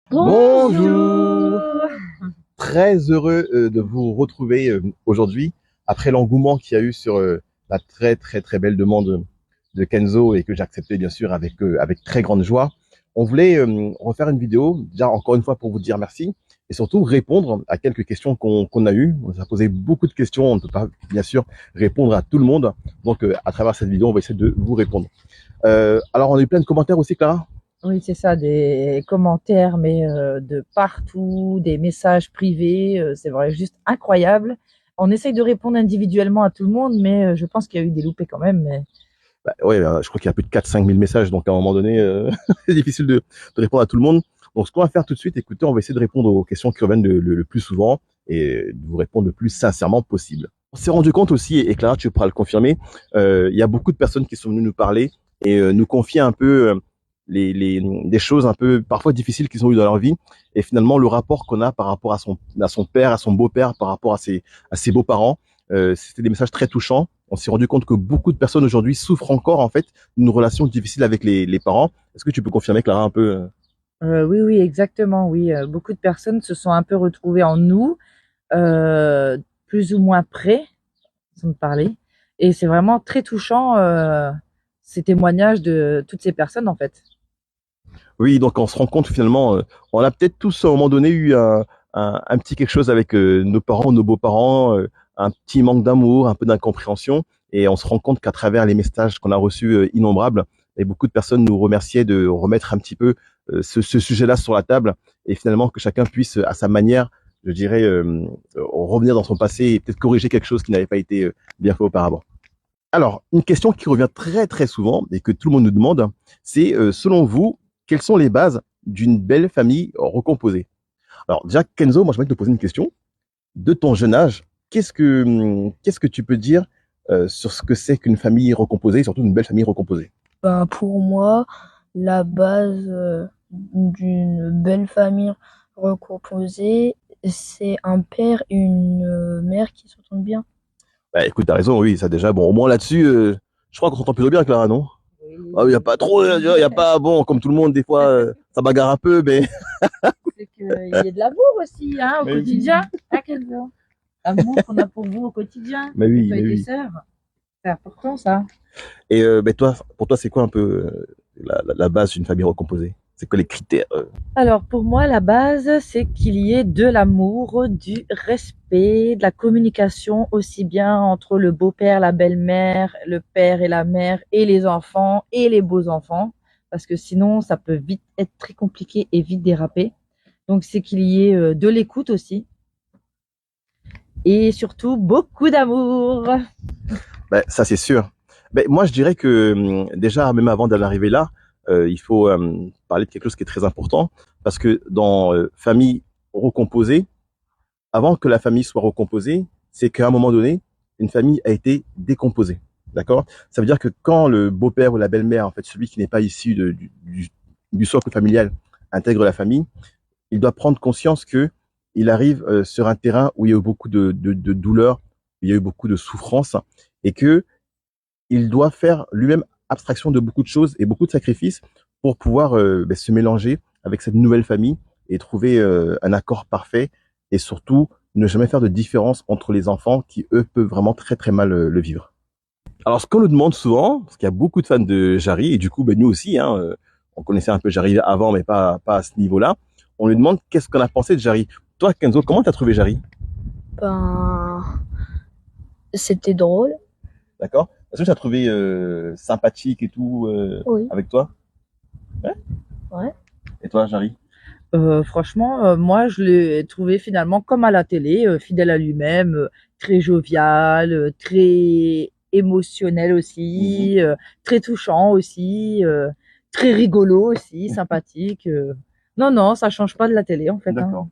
Bonjour! Bonjour. Très heureux de vous retrouver aujourd'hui après l'engouement qu'il y a eu sur la très belle demande de Kenzo et que j'ai accepté bien sûr avec très grande joie. On voulait refaire une vidéo, déjà encore une fois pour vous dire merci et surtout répondre à quelques questions qu'on a eues. On nous a posé beaucoup de questions, on ne peut pas bien sûr répondre à tout le monde. Donc à travers cette vidéo, on va essayer de vous répondre. Alors on a eu plein de commentaires aussi, Clara. Oui, c'est ça, des commentaires, mais de partout, des messages privés, c'est vrai, juste incroyable. On essaye de répondre individuellement à tout le monde, mais je pense qu'il y a eu des loupés quand même. Mais... Bah, ouais, je crois qu'il y a plus de 4-5 000 messages, donc à un moment donné, c'est difficile de répondre à tout le monde. Donc ce qu'on va faire tout de suite, écoutez, on va essayer de répondre aux questions qui reviennent le plus souvent et de vous répondre le plus sincèrement possible. On s'est rendu compte aussi, et Clara, tu pourras le confirmer, il y a beaucoup de personnes qui sont venues nous parler et nous confier un peu des choses un peu parfois difficiles qu'ils ont eues dans leur vie. Et finalement, le rapport qu'on a par rapport à son père, à son beau-père, par rapport à ses beaux-parents, c'était des messages très touchants. On s'est rendu compte que beaucoup de personnes aujourd'hui souffrent encore en fait d'une relation difficile avec les parents. Est-ce que tu peux confirmer, Clara, un peu Oui, oui, exactement, oui. Beaucoup de personnes se sont un peu retrouvées en nous, plus ou moins près, sans me parler. Et c'est vraiment très touchant, ces témoignages de toutes ces personnes, en fait. Oui, donc on se rend compte finalement, on a peut-être tous à un moment donné eu un petit quelque chose avec nos parents, nos beaux-parents, un petit manque d'amour, un peu d'incompréhension, et on se rend compte qu'à travers les messages qu'on a reçus innombrables, et beaucoup de personnes nous remerciaient de remettre un petit peu ce sujet-là sur la table, et finalement que chacun puisse à sa manière, je dirais, revenir dans son passé et peut-être corriger quelque chose qui n'avait pas été bien fait auparavant. Alors, une question qui revient très souvent et que tout le monde nous demande, c'est selon vous, quelles sont les bases d'une belle famille recomposée? Alors déjà, Kenzo, moi je vais te poser une question. De ton jeune âge, qu'est-ce que tu peux dire sur ce que c'est qu'une famille recomposée et surtout une belle famille recomposée? Ben, pour moi, la base d'une belle famille recomposée, c'est un père et une mère qui s'entendent bien. Bah écoute, t'as raison, oui, ça déjà, bon, au moins là-dessus, je crois qu'on s'entend plutôt bien, Clara, non? Ah, il n'y a Oui, pas trop, il y a pas, bon, comme tout le monde, des fois, ça bagarre un peu, mais, c'est qu'il y ait de l'amour aussi, hein, au mais oui, quotidien. Ah, Kenzo. L'amour qu'on a pour vous au quotidien, et toi et mais tes oui. sœurs. C'est important, ça. Et ben toi, pour toi, c'est quoi un peu la base d'une famille recomposée? C'est quoi les critères Alors, pour moi, la base, c'est qu'il y ait de l'amour, du respect, de la communication, aussi bien entre le beau-père, la belle-mère, le père et la mère, et les enfants, et les beaux-enfants, parce que sinon, ça peut vite être très compliqué et vite déraper. Donc, c'est qu'il y ait de l'écoute aussi, et surtout beaucoup d'amour. Ben, ça, c'est sûr. Ben, moi, je dirais que déjà, même avant d'en arriver là, il faut parler de quelque chose qui est très important, parce que dans famille recomposée, avant que la famille soit recomposée, c'est qu'à un moment donné, une famille a été décomposée. D'accord? Ça veut dire que quand le beau-père ou la belle-mère, en fait, celui qui n'est pas issu du socle familial, intègre la famille, il doit prendre conscience que il arrive sur un terrain où il y a eu beaucoup de douleurs, il y a eu beaucoup de souffrances, et que il doit faire lui-même abstraction de beaucoup de choses et beaucoup de sacrifices pour pouvoir se mélanger avec cette nouvelle famille et trouver un accord parfait et surtout ne jamais faire de différence entre les enfants qui, eux, peuvent vraiment très mal le vivre. Alors, ce qu'on nous demande souvent, parce qu'il y a beaucoup de fans de Jarry, et du coup, ben, nous aussi, hein, on connaissait un peu Jarry avant, mais pas à ce niveau-là, on lui demande qu'est-ce qu'on a pensé de Jarry. Toi, Kenzo, comment t'as trouvé Jarry? Ben, c'était drôle. D'accord? Est-ce que tu as trouvé sympathique et tout Oui, avec toi? Ouais. ouais. Et toi, Jarry? Franchement, moi, je l'ai trouvé finalement comme à la télé, fidèle à lui-même, très jovial, très émotionnel Mhm. aussi, très touchant aussi, très rigolo aussi, sympathique. Non, non, ça change pas de la télé en fait, hein. D'accord.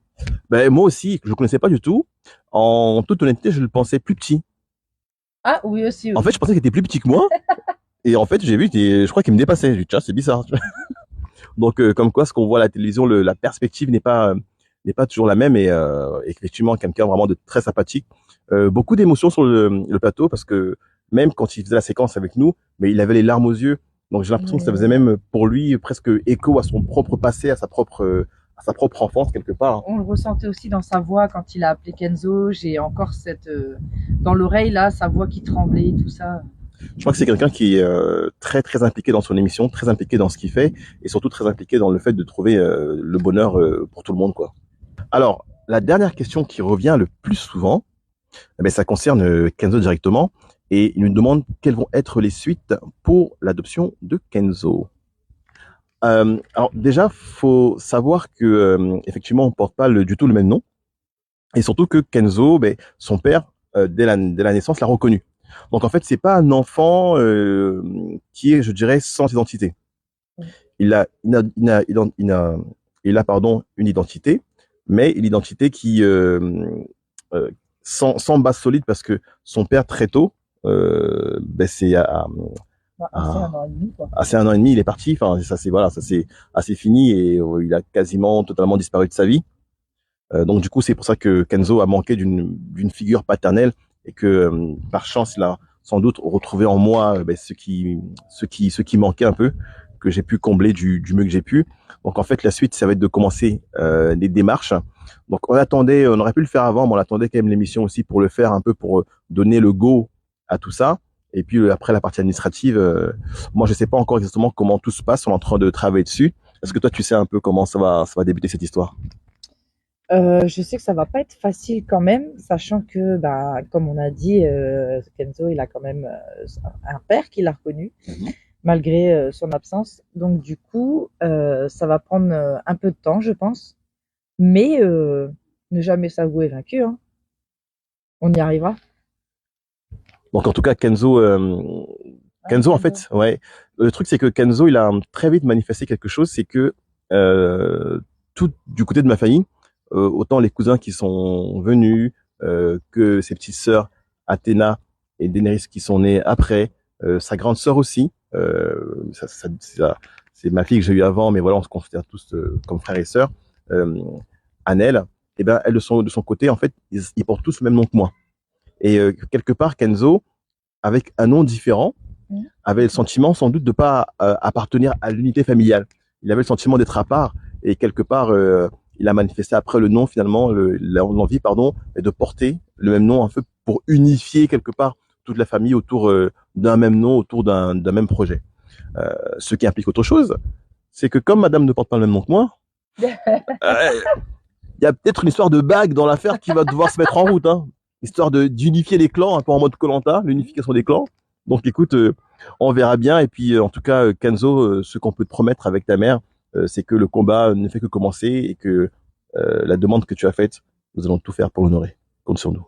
Ben, moi aussi, je ne connaissais pas du tout. En toute honnêteté, je le pensais plus petit. Ah oui aussi, En fait, oui. je pensais qu'il était plus petit que moi. Et en fait, j'ai vu, je crois qu'il me dépassait. J'ai dit, tiens, c'est bizarre. Donc, comme quoi, ce qu'on voit à la télévision, la perspective n'est pas toujours la même. Et effectivement, quelqu'un vraiment de très sympathique. Beaucoup d'émotions sur le plateau parce que même quand il faisait la séquence avec nous, mais il avait les larmes aux yeux. Donc, j'ai l'impression que ça faisait Oui, même pour lui presque écho à son propre passé, à sa propre enfance quelque part. On le ressentait aussi dans sa voix quand il a appelé Kenzo. J'ai encore cette dans l'oreille là, sa voix qui tremblait, tout ça. Je crois que c'est quelqu'un qui est très très impliqué dans son émission, très impliqué dans ce qu'il fait et surtout très impliqué dans le fait de trouver le bonheur pour tout le monde, quoi. Alors, la dernière question qui revient le plus souvent, eh bien, ça concerne Kenzo directement et il nous demande quelles vont être les suites pour l'adoption de Kenzo. Alors déjà, faut savoir que effectivement, on porte pas du tout le même nom et surtout que Kenzo, ben, son père dès la naissance l'a reconnu. Donc en fait, c'est pas un enfant qui est, je dirais, sans identité. Il a, il a, il a, il a, pardon, une identité, mais une identité qui sans base solide parce que son père très tôt, ben c'est C'est un an et demi, quoi. c'est un an et demi, il est parti. Enfin, ça c'est voilà, ça c'est assez fini et il a quasiment totalement disparu de sa vie. Donc du coup, c'est pour ça que Kenzo a manqué d'une figure paternelle et que par chance, il a sans doute retrouvé en moi ben, ce qui manquait un peu, que j'ai pu combler du mieux que j'ai pu. Donc en fait, la suite, ça va être de commencer des démarches. Donc on aurait pu le faire avant, mais on attendait quand même l'émission aussi pour le faire un peu pour donner le go à tout ça. Et puis après la partie administrative, moi je sais pas encore exactement comment tout se passe. On est en train de travailler dessus. Est-ce que toi tu sais un peu comment ça va débuter cette histoire? Je sais que ça va pas être facile quand même, sachant que, bah, comme on a dit, Kenzo, il a quand même un père qui l'a reconnu, malgré son absence. Donc du coup, ça va prendre un peu de temps, je pense, mais ne jamais s'avouer vaincu, hein. On y arrivera. Donc en tout cas, Kenzo en fait, ouais. Le truc c'est que Kenzo, il a très vite manifesté quelque chose, c'est que tout du côté de ma famille, autant les cousins qui sont venus, que ses petites sœurs Athéna et Daenerys qui sont nées après, sa grande sœur aussi. C'est ma fille que j'ai eue avant, mais voilà, on se considère tous comme frères et sœurs. Annelle, et ben elle de son côté, en fait, ils portent tous le même nom que moi. Et quelque part, Kenzo, avec un nom différent, avait le sentiment sans doute de pas appartenir à l'unité familiale. Il avait le sentiment d'être à part et quelque part il a manifesté après le nom finalement l'envie pardon de porter le même nom un peu pour unifier quelque part toute la famille autour d'un même nom, autour d'un même projet. Ce qui implique autre chose, c'est que comme madame ne porte pas le même nom que moi, il y a peut-être une histoire de bague dans l'affaire qui va devoir se mettre en route, hein, histoire d'unifier les clans, un peu en mode Koh-Lanta, l'unification des clans. Donc écoute, on verra bien. Et puis en tout cas, Kenzo, ce qu'on peut te promettre avec ta mère, c'est que le combat ne fait que commencer et que la demande que tu as faite, nous allons tout faire pour l'honorer. Compte sur nous.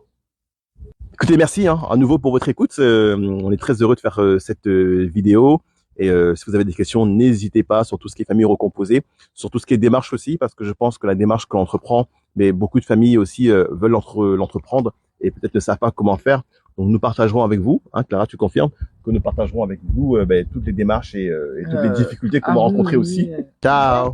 Écoutez, merci hein, à nouveau pour votre écoute. On est très heureux de faire cette vidéo. Et si vous avez des questions, n'hésitez pas sur tout ce qui est famille recomposée, sur tout ce qui est démarche aussi, parce que je pense que la démarche que l'on entreprend, mais beaucoup de familles aussi veulent l'entreprendre et peut-être ne savent pas comment faire. Donc nous partagerons avec vous, hein, Clara, tu confirmes, que nous partagerons avec vous toutes les démarches et toutes les difficultés qu'on va rencontrer aussi. Ciao.